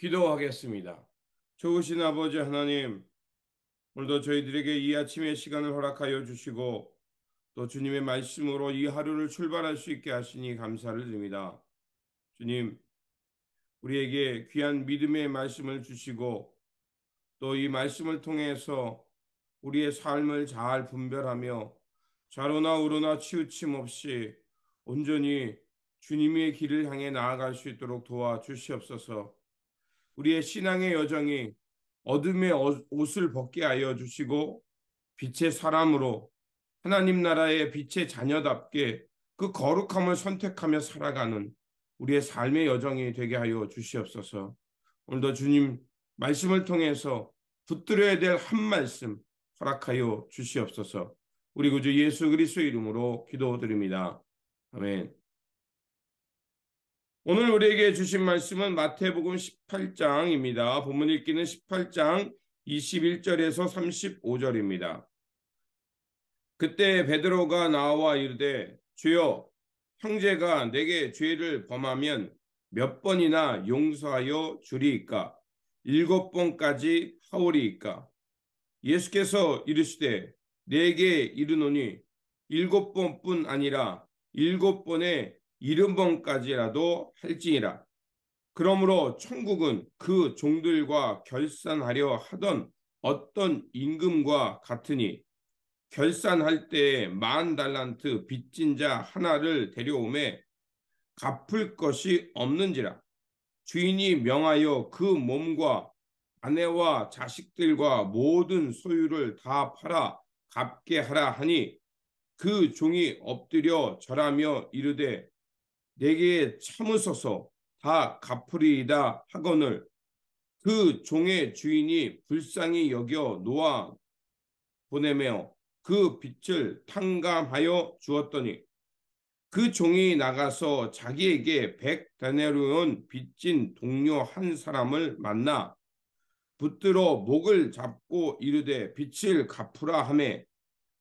기도하겠습니다. 좋으신 아버지 하나님, 오늘도 저희들에게 이 아침의 시간을 허락하여 주시고 또 주님의 말씀으로 이 하루를 출발할 수 있게 하시니 감사를 드립니다. 주님, 우리에게 귀한 믿음의 말씀을 주시고 또 이 말씀을 통해서 우리의 삶을 잘 분별하며 좌로나 우로나 치우침 없이 온전히 주님의 길을 향해 나아갈 수 있도록 도와주시옵소서. 우리의 신앙의 여정이 어둠의 옷을 벗게 하여 주시고 빛의 사람으로 하나님 나라의 빛의 자녀답게 그 거룩함을 선택하며 살아가는 우리의 삶의 여정이 되게 하여 주시옵소서. 오늘도 주님 말씀을 통해서 붙들어야 될 한 말씀 허락하여 주시옵소서. 우리 구주 예수 그리스도의 이름으로 기도드립니다. 아멘. 오늘 우리에게 주신 말씀은 마태복음 18장입니다. 본문 읽기는 18장 21절에서 35절입니다. 그때 베드로가 나와 이르되 주여 형제가 내게 죄를 범하면 몇 번이나 용서하여 주리이까? 7번까지 하오리이까? 예수께서 이르시되 내게 이르노니 7번뿐 아니라 7번에 70번까지라도 할지니라. 그러므로 천국은 그 종들과 결산하려 하던 어떤 임금과 같으니 결산할 때에 10,000달란트 빚진 자 하나를 데려오매 갚을 것이 없는지라. 주인이 명하여 그 몸과 아내와 자식들과 모든 소유를 다 팔아 갚게 하라 하니 그 종이 엎드려 절하며 이르되 내게 참으소서 다 갚으리이다 하거늘 그 종의 주인이 불쌍히 여겨 놓아 보내며 그 빚을 탕감하여 주었더니 그 종이 나가서 자기에게 100데나리온 빚진 동료 한 사람을 만나 붙들어 목을 잡고 이르되 빚을 갚으라 하매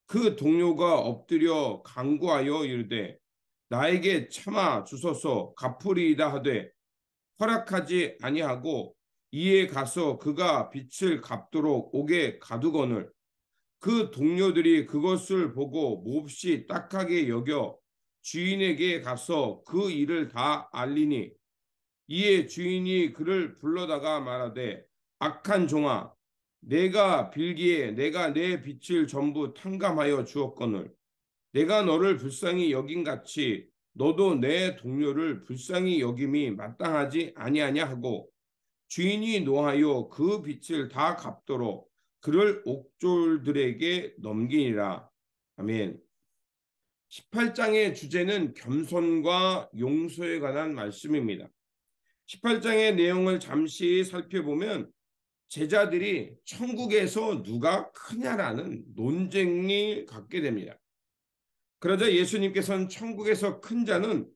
그 동료가 엎드려 간구하여 이르되 나에게 참아 주소서 갚으리이다 하되 허락하지 아니하고 이에 가서 그가 빚을 갚도록 옥에 가두거늘 그 동료들이 그것을 보고 몹시 딱하게 여겨 주인에게 가서 그 일을 다 알리니 이에 주인이 그를 불러다가 말하되 악한 종아 내가 빌기에 내가 내 빚을 전부 탕감하여 주었거늘 내가 너를 불쌍히 여긴 같이 너도 내 동료를 불쌍히 여김이 마땅하지 아니하냐 하고 주인이 노하여 그 빚을 다 갚도록 그를 옥졸들에게 넘기니라. 아멘. 18장의 주제는 겸손과 용서에 관한 말씀입니다. 18장의 내용을 잠시 살펴보면 제자들이 천국에서 누가 크냐라는 논쟁이 갖게 됩니다. 그러자 예수님께서는 천국에서 큰 자는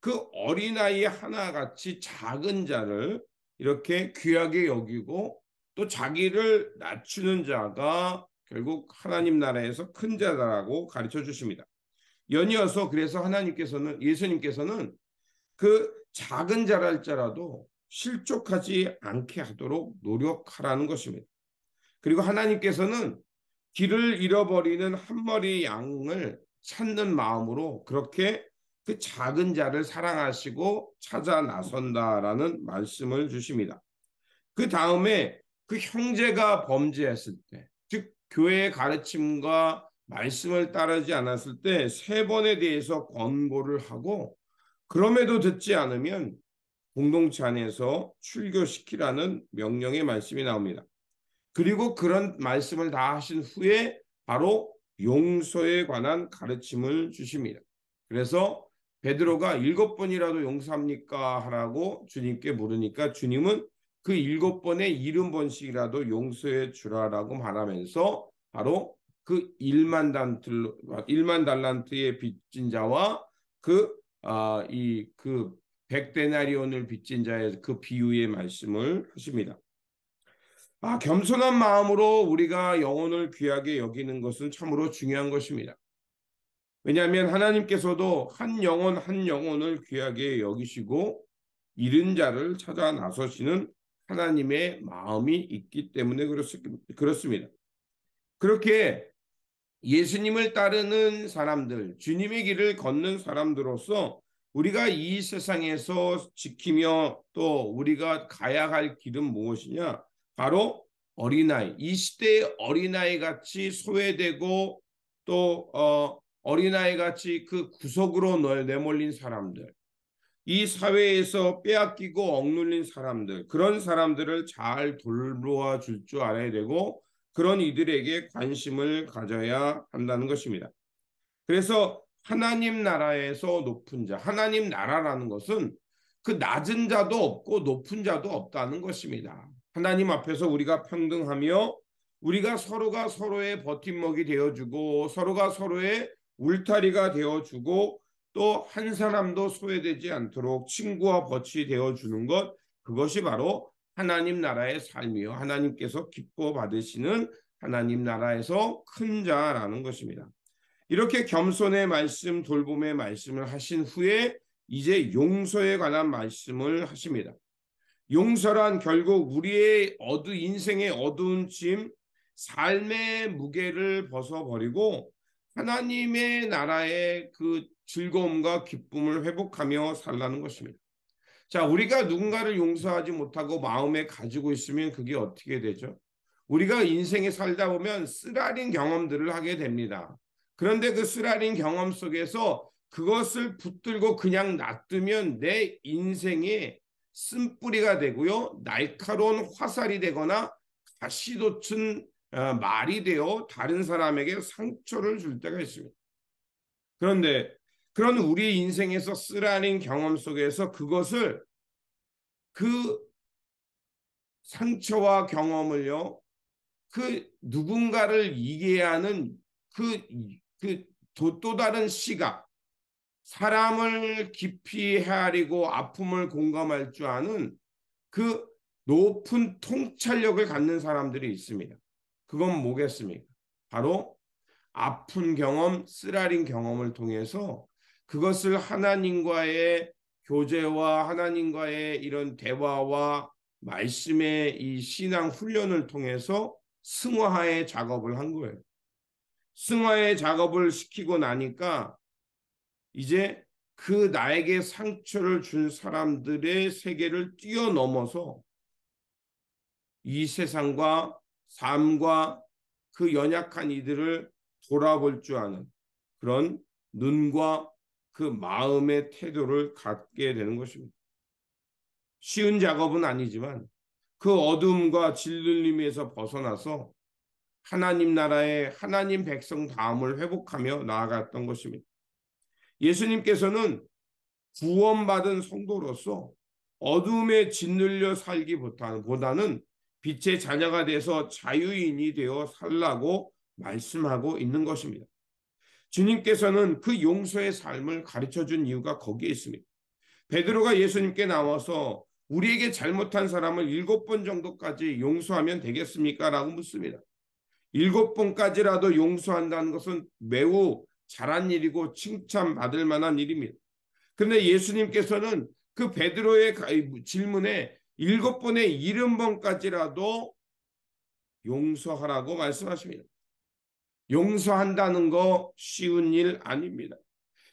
그 어린아이 하나같이 작은 자를 이렇게 귀하게 여기고 또 자기를 낮추는 자가 결국 하나님 나라에서 큰 자다라고 가르쳐 주십니다. 연이어서 그래서 예수님께서는 그 작은 자랄지라도 실족하지 않게 하도록 노력하라는 것입니다. 그리고 하나님께서는 길을 잃어버리는 한 마리 양을 찾는 마음으로 그렇게 그 작은 자를 사랑하시고 찾아 나선다라는 말씀을 주십니다. 그 다음에 그 형제가 범죄했을 때, 즉 교회의 가르침과 말씀을 따르지 않았을 때 3번에 대해서 권고를 하고 그럼에도 듣지 않으면 공동체 안에서 출교시키라는 명령의 말씀이 나옵니다. 그리고 그런 말씀을 다 하신 후에 바로 용서에 관한 가르침을 주십니다. 그래서 베드로가 7번이라도 용서합니까? 하라고 주님께 물으니까 주님은 그 7번에 70번씩이라도 용서해 주라라고 말하면서 바로 그 1만 달란트의 빚진 자와 그 100데나리온을 빚진 자의 그 비유의 말씀을 하십니다. 겸손한 마음으로 우리가 영혼을 귀하게 여기는 것은 참으로 중요한 것입니다. 왜냐하면 하나님께서도 한 영혼 한 영혼을 귀하게 여기시고 잃은 자를 찾아 나서시는 하나님의 마음이 있기 때문에 그렇습니다. 그렇게 예수님을 따르는 사람들, 주님의 길을 걷는 사람들로서 우리가 이 세상에서 지키며 또 우리가 가야 할 길은 무엇이냐? 바로 어린아이, 이 시대의 어린아이 같이 소외되고 또 어린아이 같이 그 구석으로 내몰린 사람들, 이 사회에서 빼앗기고 억눌린 사람들, 그런 사람들을 잘 돌보아 줄 줄 알아야 되고 그런 이들에게 관심을 가져야 한다는 것입니다. 그래서 하나님 나라에서 높은 자, 하나님 나라라는 것은 그 낮은 자도 없고 높은 자도 없다는 것입니다. 하나님 앞에서 우리가 평등하며 우리가 서로가 서로의 버팀목이 되어주고 서로가 서로의 울타리가 되어주고 또 한 사람도 소외되지 않도록 친구와 벗이 되어주는 것, 그것이 바로 하나님 나라의 삶이요. 하나님께서 기뻐 받으시는 하나님 나라에서 큰 자라는 것입니다. 이렇게 겸손의 말씀, 돌봄의 말씀을 하신 후에 이제 용서에 관한 말씀을 하십니다. 용서란 결국 우리의 인생의 어두운 짐, 삶의 무게를 벗어버리고 하나님의 나라의 그 즐거움과 기쁨을 회복하며 살라는 것입니다. 자, 우리가 누군가를 용서하지 못하고 마음에 가지고 있으면 그게 어떻게 되죠? 우리가 인생에 살다 보면 쓰라린 경험들을 하게 됩니다. 그런데 그 쓰라린 경험 속에서 그것을 붙들고 그냥 놔두면 내 인생에 쓴뿌리가 되고요. 날카로운 화살이 되거나 가시돋친 말이 되어 다른 사람에게 상처를 줄 때가 있습니다. 그런데 그런 우리 인생에서 쓰라린 경험 속에서 그것을 그 상처와 경험을요, 그 누군가를 이해하는 또 다른 시각, 사람을 깊이 헤아리고 아픔을 공감할 줄 아는 그 높은 통찰력을 갖는 사람들이 있습니다. 그건 뭐겠습니까? 바로 아픈 경험, 쓰라린 경험을 통해서 그것을 하나님과의 교제와 하나님과의 이런 대화와 말씀의 이 신앙 훈련을 통해서 승화의 작업을 한 거예요. 승화의 작업을 시키고 나니까 이제 그 나에게 상처를 준 사람들의 세계를 뛰어넘어서 이 세상과 삶과 그 연약한 이들을 돌아볼 줄 아는 그런 눈과 그 마음의 태도를 갖게 되는 것입니다. 쉬운 작업은 아니지만 그 어둠과 짓눌림에서 벗어나서 하나님 나라의 하나님 백성 다음을 회복하며 나아갔던 것입니다. 예수님께서는 구원받은 성도로서 어둠에 짓눌려 살기보다는 빛의 자녀가 돼서 자유인이 되어 살라고 말씀하고 있는 것입니다. 주님께서는 그 용서의 삶을 가르쳐 준 이유가 거기에 있습니다. 베드로가 예수님께 나와서 우리에게 잘못한 사람을 7번 정도까지 용서하면 되겠습니까? 라고 묻습니다. 7번까지라도 용서한다는 것은 매우 잘한 일이고 칭찬받을 만한 일입니다. 그런데 예수님께서는 그 베드로의 질문에 7번에 70번까지라도 용서하라고 말씀하십니다. 용서한다는 거 쉬운 일 아닙니다.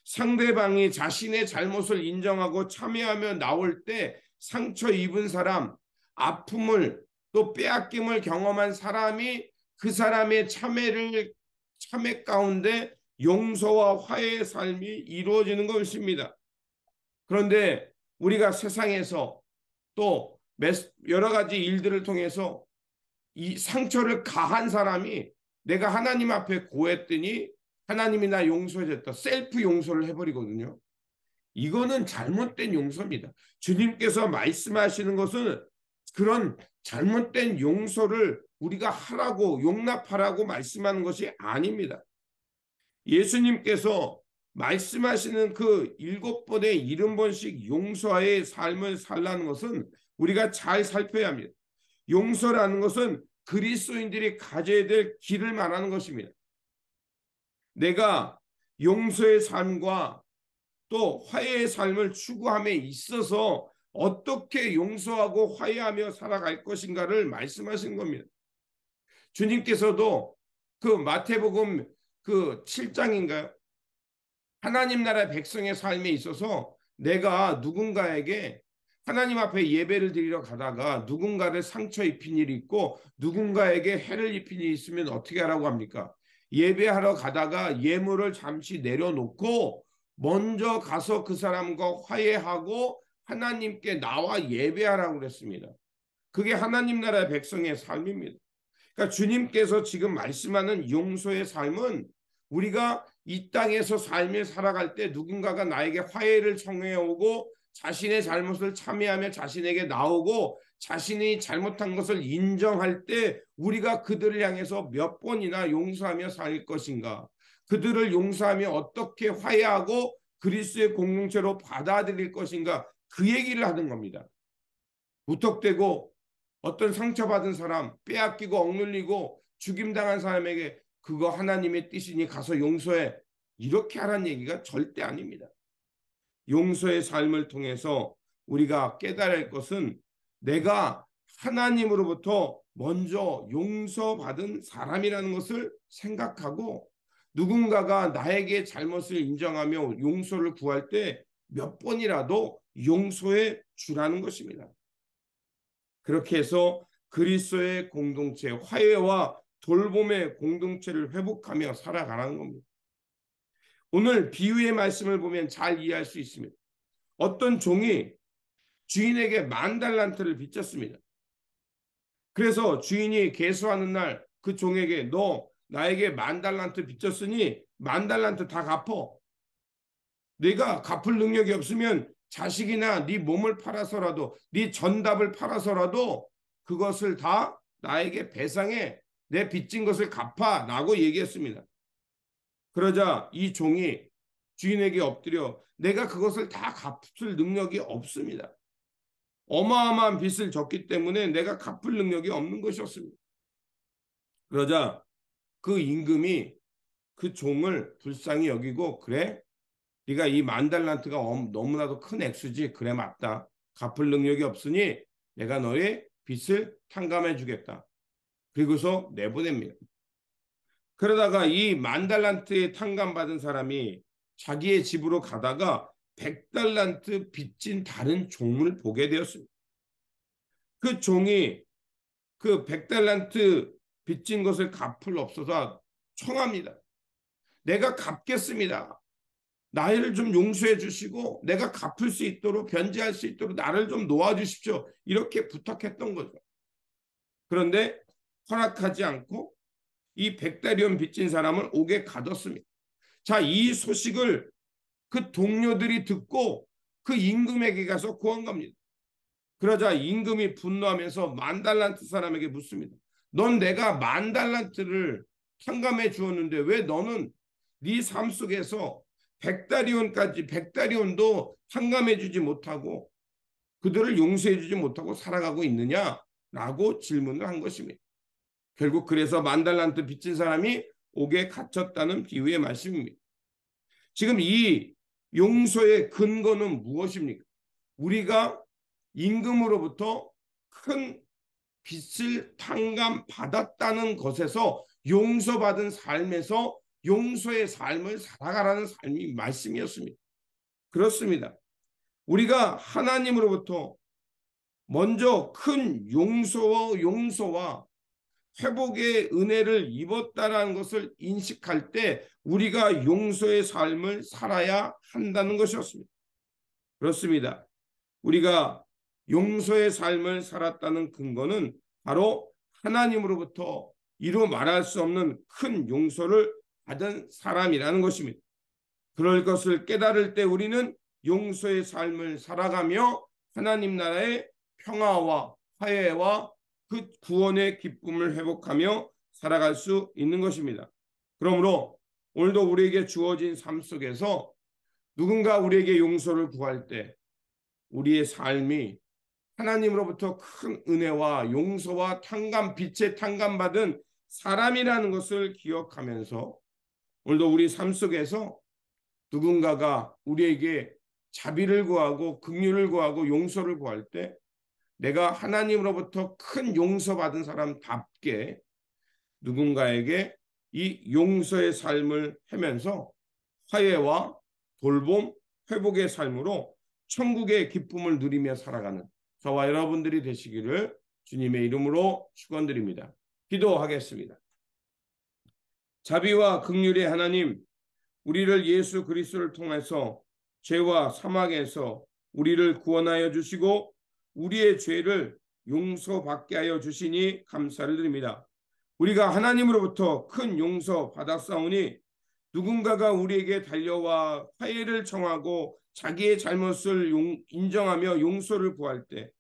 상대방이 자신의 잘못을 인정하고 참여하며 나올 때 상처 입은 사람, 아픔을 또 빼앗김을 경험한 사람이 그 사람의 참회 가운데 용서와 화해의 삶이 이루어지는 것입니다. 그런데 우리가 세상에서 또 여러 가지 일들을 통해서 이 상처를 가한 사람이 내가 하나님 앞에 고했더니 하나님이 나 용서해줬다. 셀프 용서를 해버리거든요. 이거는 잘못된 용서입니다. 주님께서 말씀하시는 것은 그런 잘못된 용서를 우리가 하라고 용납하라고 말씀하는 것이 아닙니다. 예수님께서 말씀하시는 그 7번에 70번씩 용서의 삶을 살라는 것은 우리가 잘 살펴야 합니다. 용서라는 것은 그리스도인들이 가져야 될 길을 말하는 것입니다. 내가 용서의 삶과 또 화해의 삶을 추구함에 있어서 어떻게 용서하고 화해하며 살아갈 것인가를 말씀하신 겁니다. 주님께서도 그 마태복음 그 7장인가요? 하나님 나라의 백성의 삶에 있어서 내가 누군가에게 하나님 앞에 예배를 드리러 가다가 누군가를 상처 입힌 일이 있고 누군가에게 해를 입힌 일이 있으면 어떻게 하라고 합니까? 예배하러 가다가 예물을 잠시 내려놓고 먼저 가서 그 사람과 화해하고 하나님께 나와 예배하라고 그랬습니다. 그게 하나님 나라의 백성의 삶입니다. 그러니까 주님께서 지금 말씀하는 용서의 삶은 우리가 이 땅에서 삶을 살아갈 때 누군가가 나에게 화해를 청해 오고 자신의 잘못을 참회하며 자신에게 나오고 자신이 잘못한 것을 인정할 때 우리가 그들을 향해서 몇 번이나 용서하며 살 것인가, 그들을 용서하며 어떻게 화해하고 그리스도의 공동체로 받아들일 것인가, 그 얘기를 하는 겁니다. 무턱대고 어떤 상처받은 사람, 빼앗기고 억눌리고 죽임당한 사람에게 그거 하나님의 뜻이니 가서 용서해, 이렇게 하라는 얘기가 절대 아닙니다. 용서의 삶을 통해서 우리가 깨달을 것은 내가 하나님으로부터 먼저 용서받은 사람이라는 것을 생각하고 누군가가 나에게 잘못을 인정하며 용서를 구할 때 몇 번이라도 용서해 주라는 것입니다. 그렇게 해서 그리스도의 공동체, 화해와 돌봄의 공동체를 회복하며 살아가는 겁니다. 오늘 비유의 말씀을 보면 잘 이해할 수 있습니다. 어떤 종이 주인에게 10,000달란트를 빚졌습니다. 그래서 주인이 계수하는 날 그 종에게 너 나에게 10,000달란트 빚졌으니 10,000달란트 다 갚어. 네가 갚을 능력이 없으면 자식이나 네 몸을 팔아서라도 네 전답을 팔아서라도 그것을 다 나에게 배상해. 내 빚진 것을 갚아 라고 얘기했습니다. 그러자 이 종이 주인에게 엎드려 내가 그것을 다 갚을 능력이 없습니다. 어마어마한 빚을 졌기 때문에 내가 갚을 능력이 없는 것이었습니다. 그러자 그 임금이 그 종을 불쌍히 여기고 그래? 네가 이 10,000달란트가 너무나도 큰 액수지. 그래 맞다. 갚을 능력이 없으니 내가 너의 빚을 탕감해 주겠다. 그리고서 내보냅니다. 그러다가 이 10,000달란트의 탕감받은 사람이 자기의 집으로 가다가 100달란트 빚진 다른 종을 보게 되었습니다. 그 종이 그 100달란트 빚진 것을 갚을 없어서 청합니다. 내가 갚겠습니다. 나를 좀 용서해 주시고 내가 갚을 수 있도록 변제할 수 있도록 나를 좀 놓아주십시오. 이렇게 부탁했던 거죠. 그런데 허락하지 않고 이 100달리온 빚진 사람을 옥에 가뒀습니다. 자, 이 소식을 그 동료들이 듣고 그 임금에게 가서 고한 겁니다. 그러자 임금이 분노하면서 10,000달란트 사람에게 묻습니다. 넌 내가 10,000달란트를 탕감해 주었는데 왜 너는 네 삶 속에서 100달리온도 탕감해 주지 못하고 그들을 용서해 주지 못하고 살아가고 있느냐라고 질문을 한 것입니다. 결국 그래서 10,000달란트 빚진 사람이 옥에 갇혔다는 비유의 말씀입니다. 지금 이 용서의 근거는 무엇입니까? 우리가 임금으로부터 큰 빚을 탕감받았다는 것에서 용서받은 삶에서 용서의 삶을 살아가라는 삶이 말씀이었습니다. 그렇습니다. 우리가 하나님으로부터 먼저 큰 용서와 회복의 은혜를 입었다라는 것을 인식할 때 우리가 용서의 삶을 살아야 한다는 것이었습니다. 그렇습니다. 우리가 용서의 삶을 살았다는 근거는 바로 하나님으로부터 이루 말할 수 없는 큰 용서를 받은 사람이라는 것입니다. 그럴 것을 깨달을 때 우리는 용서의 삶을 살아가며 하나님 나라의 평화와 화해와 그 구원의 기쁨을 회복하며 살아갈 수 있는 것입니다. 그러므로 오늘도 우리에게 주어진 삶 속에서 누군가 우리에게 용서를 구할 때 우리의 삶이 하나님으로부터 큰 은혜와 용서와 빛에 탕감받은 사람이라는 것을 기억하면서 오늘도 우리 삶 속에서 누군가가 우리에게 자비를 구하고 긍휼을 구하고 용서를 구할 때 내가 하나님으로부터 큰 용서받은 사람답게 누군가에게 이 용서의 삶을 하면서 화해와 돌봄, 회복의 삶으로 천국의 기쁨을 누리며 살아가는 저와 여러분들이 되시기를 주님의 이름으로 축원드립니다. 기도하겠습니다. 자비와 긍휼의 하나님, 우리를 예수 그리스도를 통해서 죄와 사망에서 우리를 구원하여 주시고 우리의 죄를 용서받게 하여 주시니 감사를 드립니다. 우리가 하나님으로부터 큰 용서 받았사오니 누군가가 우리에게 달려와 화해를 청하고 자기의 잘못을 인정하며 용서를 구할 때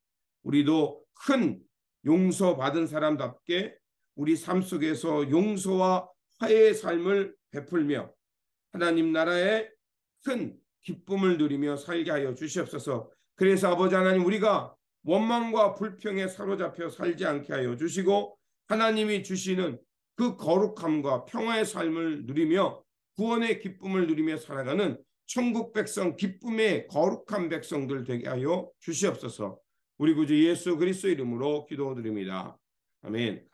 우리도 큰 용서받은 사람답게 우리 삶 속에서 용서와 화해의 삶을 베풀며 하나님 나라의 큰 기쁨을 누리며 살게 하여 주시옵소서. 그래서 아버지 하나님, 우리가 원망과 불평에 사로잡혀 살지 않게 하여 주시고 하나님이 주시는 그 거룩함과 평화의 삶을 누리며 구원의 기쁨을 누리며 살아가는 천국 백성, 기쁨의 거룩한 백성들 되게 하여 주시옵소서. 우리 구주 예수 그리스도 이름으로 기도드립니다. 아멘.